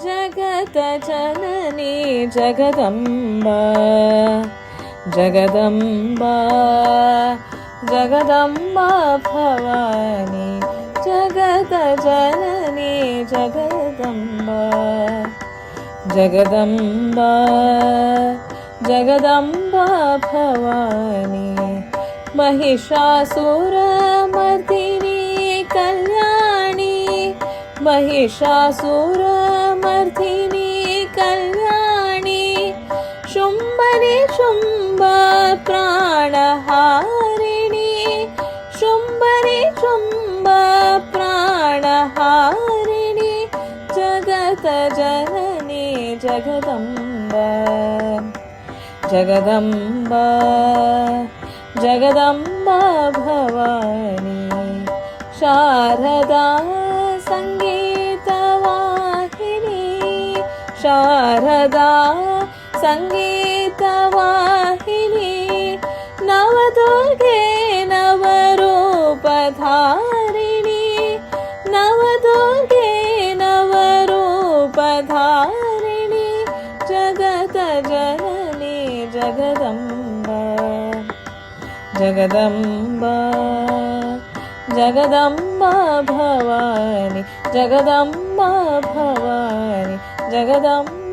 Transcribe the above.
Jagatjanani Jagdamba Jagdamba Jagdamba Bhavani Jagatjanani Jagdamba Jagdamba Jagdamba Bhavani Mahishasuramardini Kalyani Mahishasuramardini Kalyani शुम्भनि Shumbha प्राणहारिणी शुम्भनि Shumbha प्राणहारिणी Jagatjanani Jagdamba Jagdamba Jagdamba Bhavani Sharada संगीतवाहिनी Sharada संगीतवाहिनी नवदुर्गे नवरूपधारिणी नवदुर्गे नवरूपधारिणी Jagatjanani Jagdamba Jagdamba Jagdamba Bhavani Jagdamba Bhavani Jagdamba